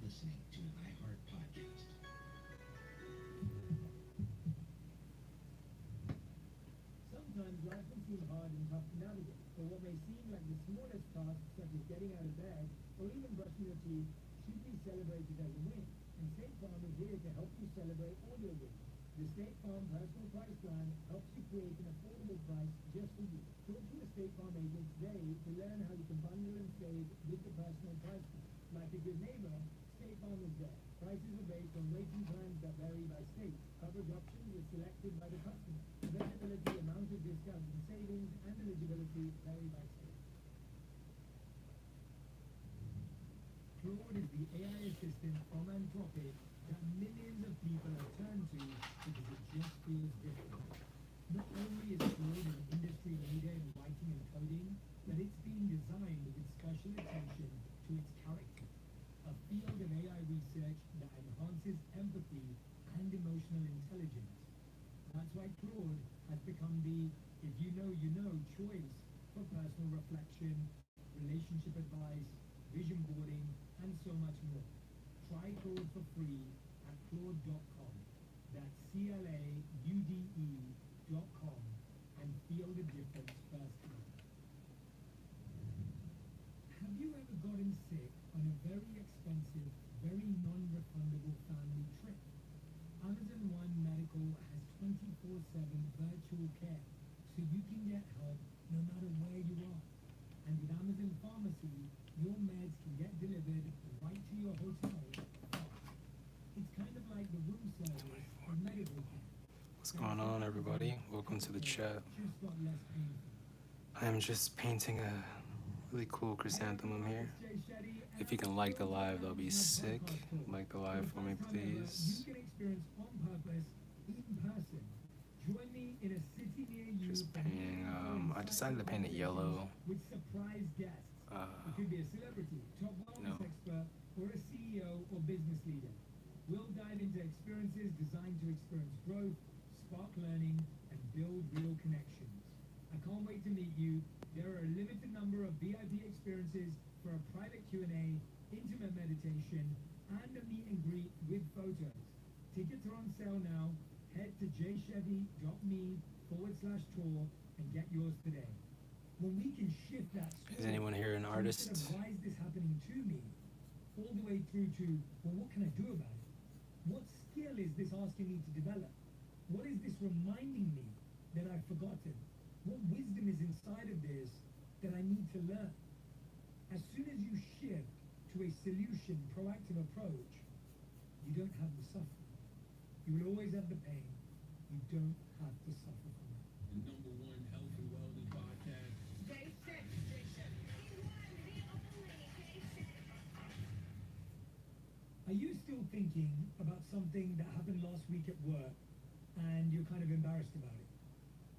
listening to an iHeart podcast. Sometimes life can seem hard and tough to navigate, but what may seem like the smallest tasks, such as getting out of bed or even brushing your teeth, should be celebrated as a win. And State Farm is here to help you celebrate all your wins. The State Farm Personal Price Plan helps you create an affordable price just for you. Talk to a State Farm agent today to learn how you can bundle and save with the Personal Price Plan. Like a good neighbor, State Farm is there. Prices are based on waiting plans that vary by state. Coverage options are selected by the customer. Availability, amount of discounts and savings, and eligibility vary by state. Claude is the AI assistant from Anthropic that millions of people have turned to because it just feels different. Not only is Claude an industry leader in writing and coding, but it's been designed with special attention to its character, a field of AI research that enhances empathy and emotional intelligence. That's why Claude has become the if you know choice for personal reflection, relationship advice, vision boarding, and so much more. Try Claude for free at claude.com. That's CLAUDE.com and feel the difference firsthand. Have you ever gotten sick on a very expensive, very non-refundable family trip? Amazon One Medical has 24/7 virtual care, so you can get help no matter where you are. And with Amazon Pharmacy, your meds can get delivered right to your hotel. It's kind of like the room service of medical care. What's going on, everybody? Welcome to the chat. I'm just painting a really cool chrysanthemum here. If you can like the live, that'll be sick. Like the live for me, please. Just painting. I decided to paint it yellow. It could be a celebrity, top wellness expert, or a CEO or business leader. We'll dive into experiences designed to experience growth, spark learning, and build real connections. I can't wait to meet you. There are a limited number of VIP experiences for a private Q&A, intimate meditation, and a meet and greet with photos. Tickets are on sale now. Head to jchevy.me/tour and get yours today. When we can shift that story, is anyone here an artist? Why is this happening to me? All the way through to, well, what can I do about it? What skill is this asking me to develop? What is this reminding me that I've forgotten? What wisdom is inside of this that I need to learn? As soon as you shift to a solution, proactive approach, you don't have the suffering. You will always have the pain. You don't have to suffer from it. The number one health and wellness podcast. Are you still thinking about something that happened last week at work and you're kind of embarrassed about it?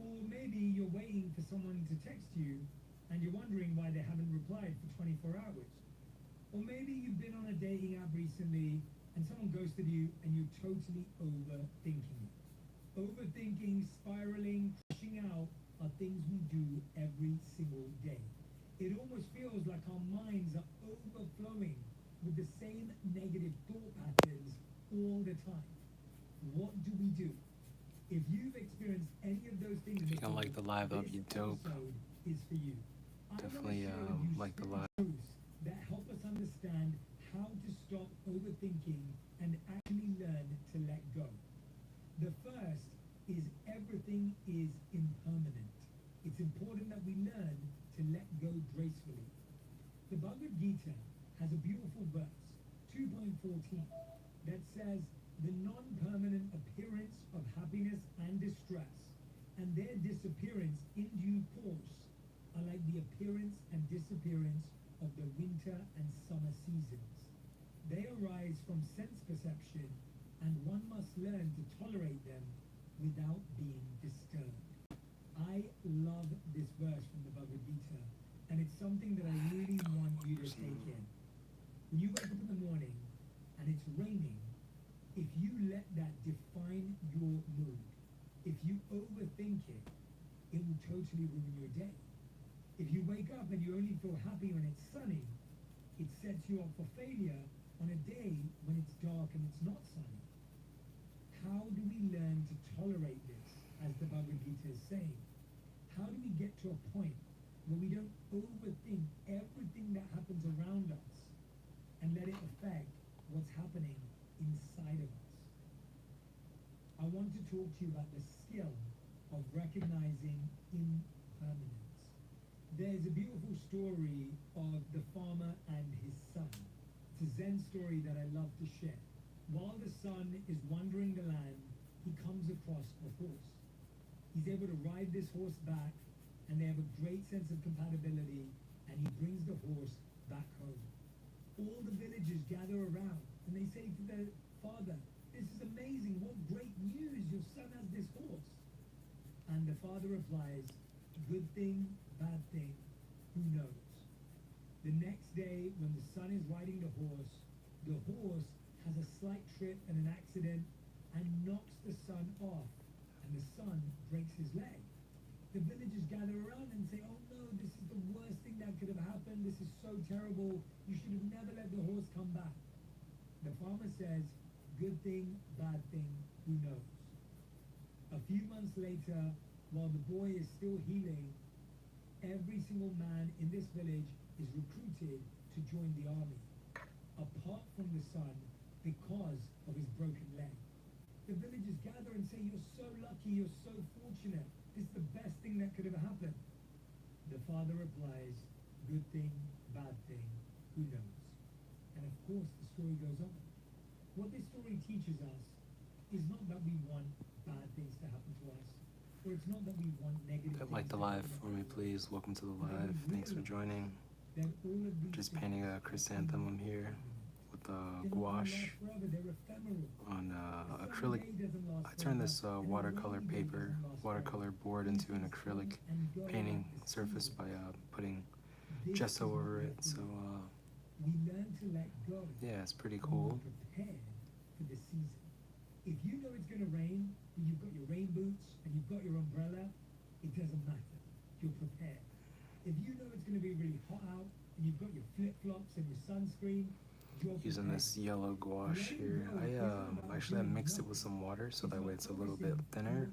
Or maybe you're waiting for someone to text you and you're wondering why they haven't replied for 24 hours. Or maybe you've been on a dating app recently and someone ghosted you and you're totally overthinking it. Overthinking, spiraling, crashing out are things we do every single day. It almost feels like our minds are overflowing with the same negative thought patterns all the time. What do we do? If you've experienced any of those things, If you can like the live, that'll be dope. Is for you. Definitely like the live. That help us understand how to stop overthinking and actually learn to let go. The first is everything is impermanent. It's important that we learn to let go gracefully. The Bhagavad Gita has a beautiful verse, 2.14, that says, the non-permanent appearance of happiness and distress, and their disappearance in due course, are like the appearance and disappearance of the winter and summer seasons. They arise from sense perception, and one must learn to tolerate them without being disturbed. I love this verse from the Bhagavad Gita, and it's something that I really want you to take in. When you wake up in the morning and it's raining, if you let that define your mood, if you overthink it, it will totally ruin your day. If you wake up and you only feel happy when it's sunny, it sets you up for failure on a day when it's dark and it's not sunny? How do we learn to tolerate this, as the Bhagavad Gita is saying? How do we get to a point where we don't overthink everything that happens around us and let it affect what's happening inside of us? I want to talk to you about the skill of recognizing impermanence. There's a beautiful story of the farmer and his son. It's a Zen story that I love to share. While the son is wandering the land, he comes across a horse. He's able to ride this horse back, and they have a great sense of compatibility, and he brings the horse back home. All the villagers gather around, and they say to their father, "This is amazing, what great news, your son has this horse." And the father replies, "Good thing, bad thing, who knows?" The next day, when the son is riding the horse has a slight trip and an accident and knocks the son off, and the son breaks his leg. The villagers gather around and say, "Oh no, this is the worst thing that could have happened. This is so terrible. You should have never let the horse come back." The farmer says, "Good thing, bad thing, who knows?" A few months later, while the boy is still healing, every single man in this village is recruited to join the army, apart from the son, because of his broken leg. The villagers gather and say, "You're so lucky, you're so fortunate. This is the best thing that could have happened." The father replies, "Good thing, bad thing, who knows?" And of course, the story goes on. What this story teaches us is not that we want bad things to happen to us, or it's not that we want negative things. Like the to live happen for me, to us. please. Welcome to the live. Thanks for joining. That all of these Just things painting a are chrysanthemum here with gouache on acrylic. I turned this watercolor paper, watercolor board into an acrylic painting surface by putting gesso over it. So we learn to let go. yeah, it's pretty when cool. we're prepared for the season. If you know it's going to rain, and you've got your rain boots and you've got your umbrella, it doesn't matter. You're prepared. If you know it's going to be really hot out and you've got your flip-flops and your sunscreen, you're Using prepared. this yellow gouache here. I actually mixed it with some water so that way it's a little bit thinner,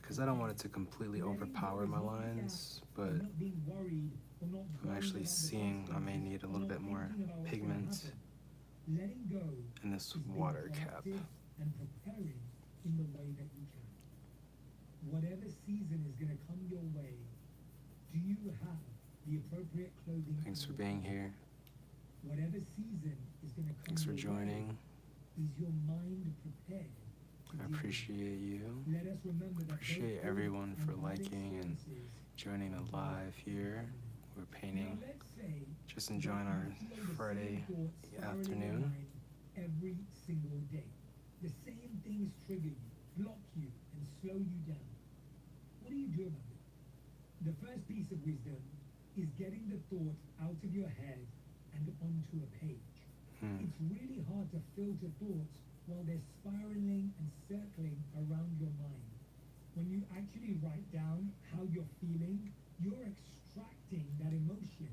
because I don't want it to completely overpower my lines, but I'm actually seeing I may need a little bit more pigment Letting go in this is being water cap. proactive and preparing in the way that you can. Whatever season is going to come your way, do you have the appropriate clothing? Thanks for on? being here. Whatever season is going to come Thanks for your way, joining. is your mind prepared? to I deal with it? appreciate you. Let us remember that Appreciate both everyone good for and bad liking and experiences joining the live here. We're Now, painting, let's say just enjoying our that you feel the Friday same thoughts spiraling afternoon. around every single day. The same things trigger you, block you, and slow you down. What do you do about it? The first piece of wisdom is getting the thought out of your head and onto a page. It's really hard to filter thoughts while they're spiraling and circling around your mind. When you actually write down how you're feeling, you're extracting that emotion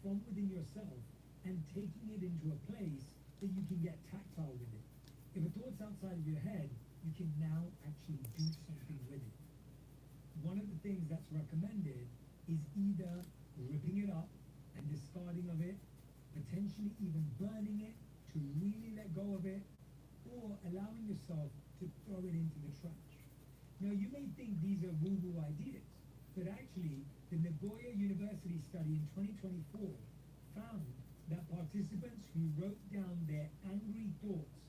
from within yourself and taking it into a place that you can get tactile with it. If a thought's outside of your head, you can now actually do something with it. One of the things that's recommended is either ripping it up and discarding of it, potentially even burning it to really let go of it, or allowing yourself to throw it into the trash. Now, you may think these are woo-woo ideas, but actually, the Nagoya University study in 2024 found that participants who wrote down their angry thoughts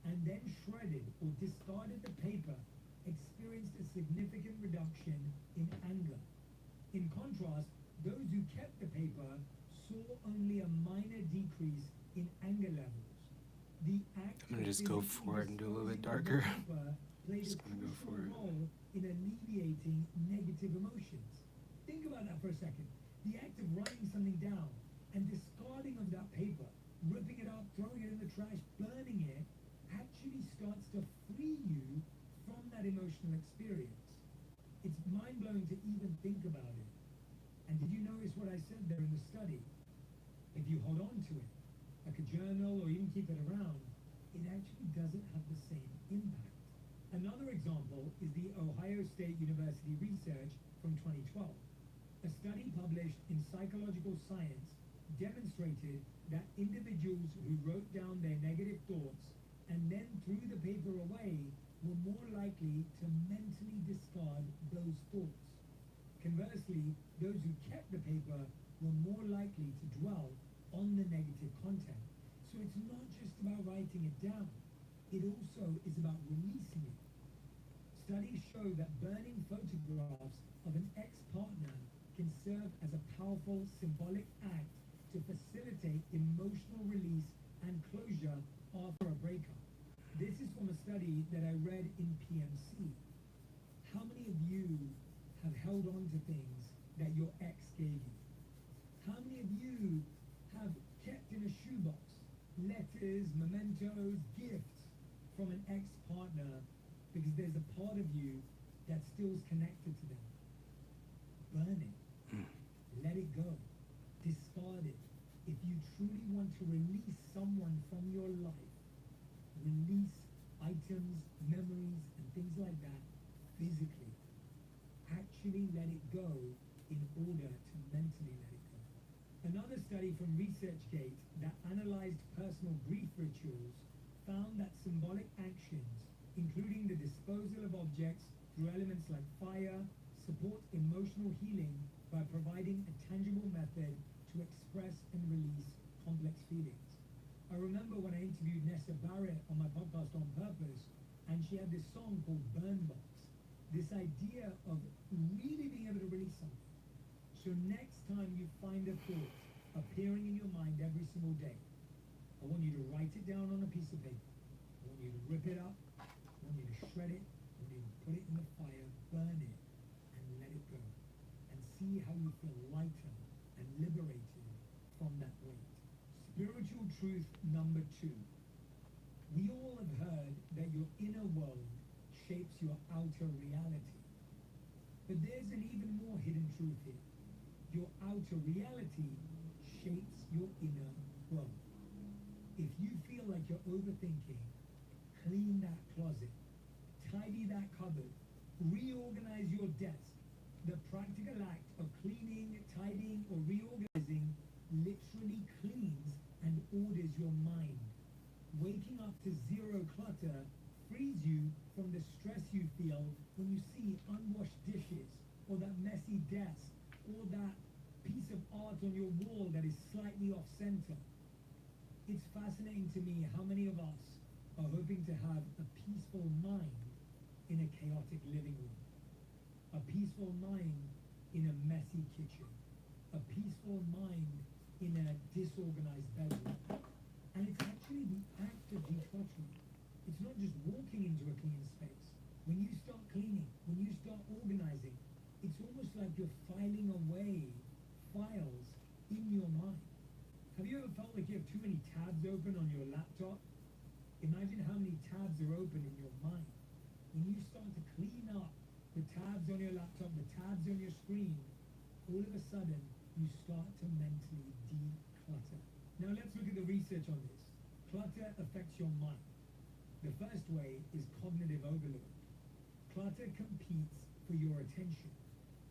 and then shredded or discarded the paper experienced a significant reduction in anger. In contrast, those who kept the paper saw only a minor decrease in anger levels. The act I'm gonna of just go physically for it and do a little bit disposing of the darker. paper played Just a gonna go crucial for it. role in alleviating negative emotions. Think about that for a second. The act of writing something down and discarding of that paper, ripping it up, throwing it in the trash, burning it, actually starts to free you from that emotional experience. It's mind-blowing to even think about it. And did you notice what I said there in the study? If you hold on to it, like a journal, or even keep it around, it actually doesn't have the same impact. Another example is the Ohio State University research from 2012. A study published in Psychological Science demonstrated that individuals who wrote down their negative thoughts and then threw the paper away were more likely to mentally discard those thoughts. Conversely, those who kept the paper were more likely to dwell on the negative content. So it's not just about writing it down, it also is about releasing it. Studies show that burning photographs of an ex-partner can serve as a powerful symbolic act to facilitate emotional release and closure after a breakup. This is from a study that I read in PMC. How many of you have held on to things that your ex gave you? How many of you have kept in a shoebox letters, mementos, gifts from an ex-partner because there's a part of you that still is connected to them? Burn it. Let it go. Discard it. If you truly want to release someone from your life, release items, memories, and things like that physically. Actually let it go in order to mentally let it go. Another study from ResearchGate that analyzed personal grief rituals found that symbolic actions, including the disposal of objects through elements like fire, support emotional healing by providing a tangible method to express and release complex feelings. I remember when I interviewed Nessa Barrett on my podcast On Purpose, and she had this song called Burn Box. This idea of really being able to release something. So next time you find a thought appearing in your mind every single day, I want you to write it down on a piece of paper. I want you to rip it up. I want you to shred it. I want you to put it in the fire, burn it, and let it go. And see how you feel lighter and liberated from that weight. Spiritual truth number 2. We all have heard that your inner world shapes your outer reality. But there's an even more hidden truth here. Your outer reality shapes your inner world. If you feel like you're overthinking, clean that closet, tidy that cupboard, reorganize your desk. The practical act of cleaning, tidying, or reorganizing literally cleans and orders your mind. Waking up to zero clutter frees you from the stress you feel when you see unwashed dishes, or that messy desk, or that piece of art on your wall that is slightly off center. It's fascinating to me how many of us are hoping to have a peaceful mind in a chaotic living room, a peaceful mind in a messy kitchen, a peaceful mind in a disorganized bedroom. And it's actually the act of decluttering. It's not just walking into a clean space. When you start cleaning, when you start organizing, it's almost like you're filing away files in your mind. Have you ever felt like you have too many tabs open on your laptop? Imagine how many tabs are open in your mind. When you start to clean up the tabs on your laptop, the tabs on your screen, all of a sudden you start to mentally declutter. Now let's look at the research on this. Clutter affects your mind. The first way is cognitive overload. Clutter competes for your attention,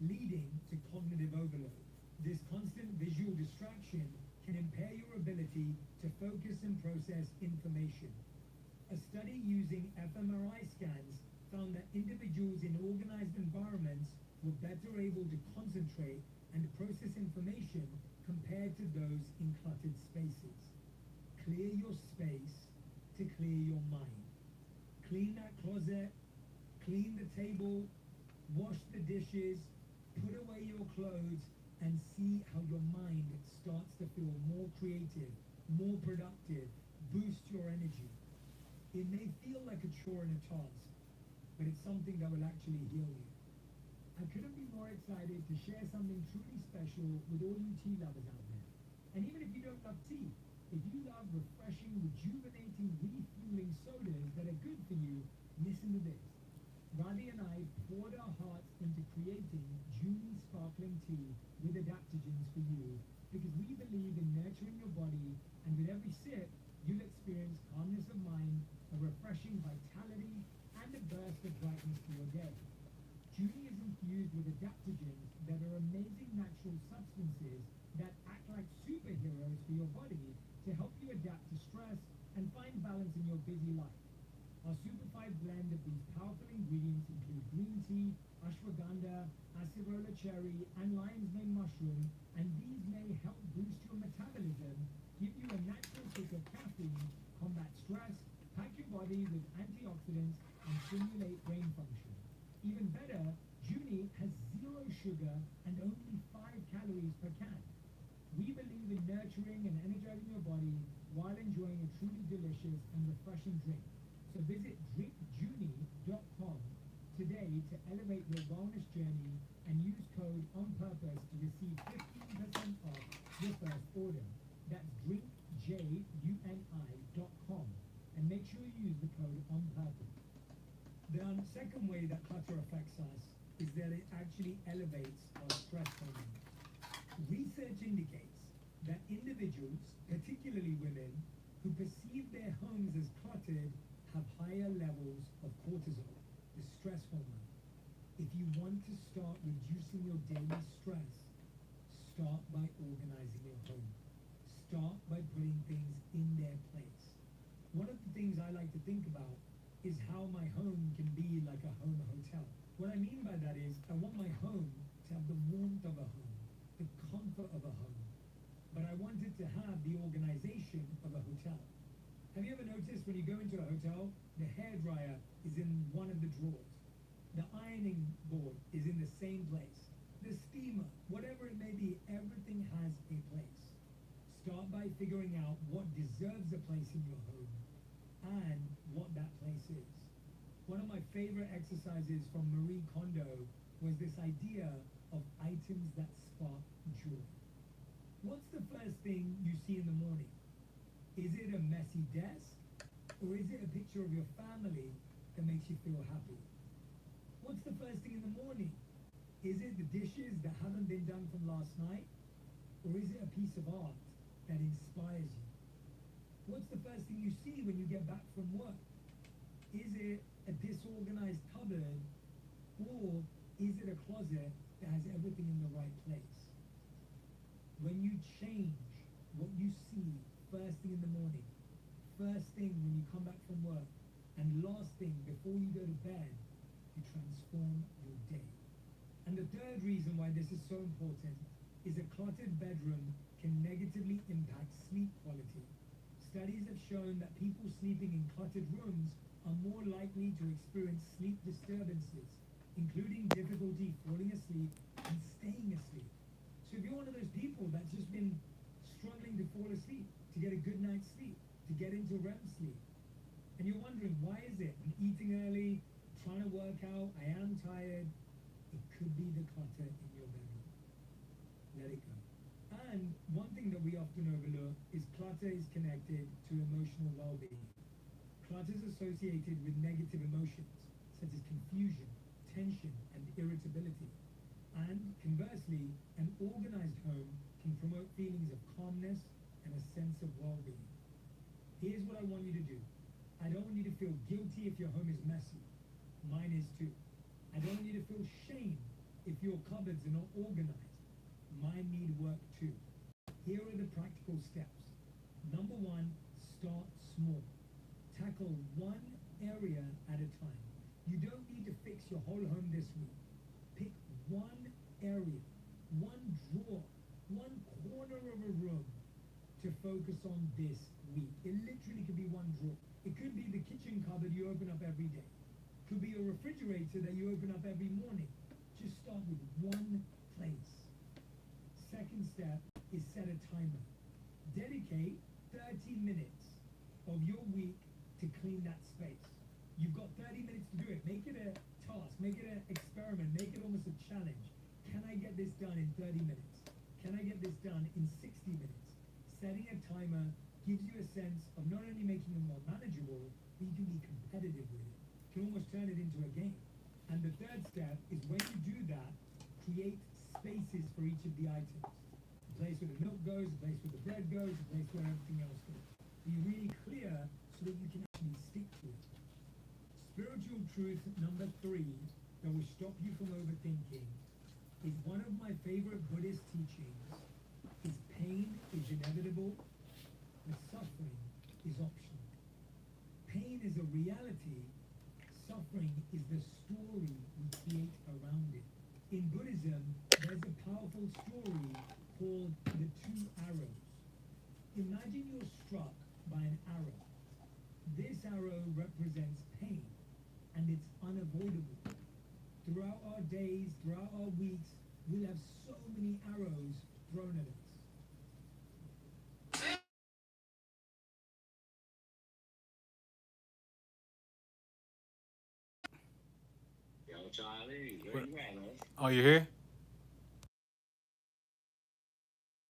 leading to cognitive overload. This constant visual distraction can impair your ability to focus and process information. A study using fMRI scans found that individuals in organized environments were better able to concentrate and process information compared to those in cluttered spaces. Clear your space to clear your mind. Clean that closet, clean the table, wash the dishes, put away your clothes, and see how your mind starts to feel more creative, more productive, boost your energy. It may feel like a chore and a task, but it's something that will actually heal you. I couldn't be more excited to share something truly special with all you tea lovers out there. And even if you don't love tea, if you love refreshing, rejuvenating, refueling sodas that are good for you, listen to this. Radhi and I poured our hearts into creating Junie Sparkling green tea with adaptogens for you because we believe in nurturing your body, and with every sip, you'll experience calmness of mind, a refreshing vitality, and a burst of brightness to your day. Junie is infused with adaptogens that are amazing natural substances that act like superheroes for your body to help you adapt to stress and find balance in your busy life. Our superfied blend of these powerful ingredients include green tea, ashwagandha, acerola cherry, and lion's mane mushroom, and these may help boost your metabolism, give you a natural kick of caffeine, combat stress, pack your body with antioxidants, and stimulate brain function. Even better, Junie has 0 sugar and only 5 calories per can. We believe in nurturing and energizing your body while enjoying a truly delicious and refreshing drink. So visit drinkjunie.com today to elevate your wellness journey and use code ONPURPOSE to receive 15% off your first order. That's drinkjuni.com, and make sure you use the code ONPURPOSE. The second way that clutter affects us is that it actually elevates our stress hormones. Research indicates that individuals, particularly women, who perceive their homes as cluttered have higher levels of cortisol, the stress hormone. If you want to start reducing your daily stress, start by organizing your home. Start by putting things in their place. One of the things I like to think about is how my home can be like a home hotel. What I mean by that is I want my home to have the warmth of a home, the comfort of a home, but I want it to have the organization of a hotel. Have you ever noticed when you go into a hotel, the hairdryer is in one of the drawers, the ironing board is in the same place, the steamer, whatever it may be, everything has a place. Start by figuring out what deserves a place in your home and what that place is. One of my favorite exercises from Marie Kondo was this idea of items that spark joy. What's the first thing you see in the morning? Is it a messy desk? Or is it a picture of your family that makes you feel happy? What's the first thing in the morning? Is it the dishes that haven't been done from last night? Or is it a piece of art that inspires you? What's the first thing you see when you get back from work? Is it a disorganized cupboard, or is it a closet that has everything in the right place? When you change what you see first thing in the morning, first thing when you come back from work, and last thing before you go to bed, you transform your day. And the third reason why this is so important is a cluttered bedroom can negatively impact sleep quality. Studies have shown that people sleeping in cluttered rooms are more likely to experience sleep disturbances, including difficulty falling asleep and staying asleep. So if you're one of those people that's just been struggling to fall asleep, to get a good night's sleep, to get into REM sleep, and you're wondering, why is it? I'm eating early, trying to work out, I am tired. It could be the clutter in your bedroom. Let it go. And one thing that we often overlook is clutter is connected to emotional well-being. Clutter is associated with negative emotions, such as confusion, tension, and irritability. And conversely, an organized home can promote feelings of calmness and a sense of well-being. Here's what I want you to do. I don't want you to feel guilty if your home is messy. Mine is too. I don't want you to feel shame if your cupboards are not organized. Mine need work too. Here are the practical steps. Number 1, start small. Tackle one area at a time. You don't need to fix your whole home this week. Pick one area, one drawer, one corner of a room to focus on this week. It literally could be one drawer. It could be the kitchen cupboard you open up every day. It could be a refrigerator that you open up every morning. Just start with one place. Second step is set a timer. Dedicate 30 minutes of your week to clean that space. You've got 30 minutes to do it. Make it a task. Make it an experiment. Make it almost a challenge. Can I get this done in 30 minutes? Can I get this done in 60 minutes? Setting a timer gives you a sense of not only making it more manageable, but you can be competitive with it. You can almost turn it into a game. And the third step is when you do that, create spaces places for each of the items. The place where the milk goes, the place where the bread goes, the place where everything else goes. Be really clear so that you can actually stick to it. Spiritual truth number 3 that will stop you from overthinking is one of my favorite Buddhist teachings is pain is inevitable, but suffering is optional. Pain is a reality, suffering is the story we create around it. In Buddhism, there's a powerful story called the 2 arrows. Imagine you're struck by an arrow. This arrow represents pain, and it's unavoidable. Throughout our days, throughout our weeks, we'll have so many arrows thrown at us. Yo, Charlie, where you at, man? Oh, you're here?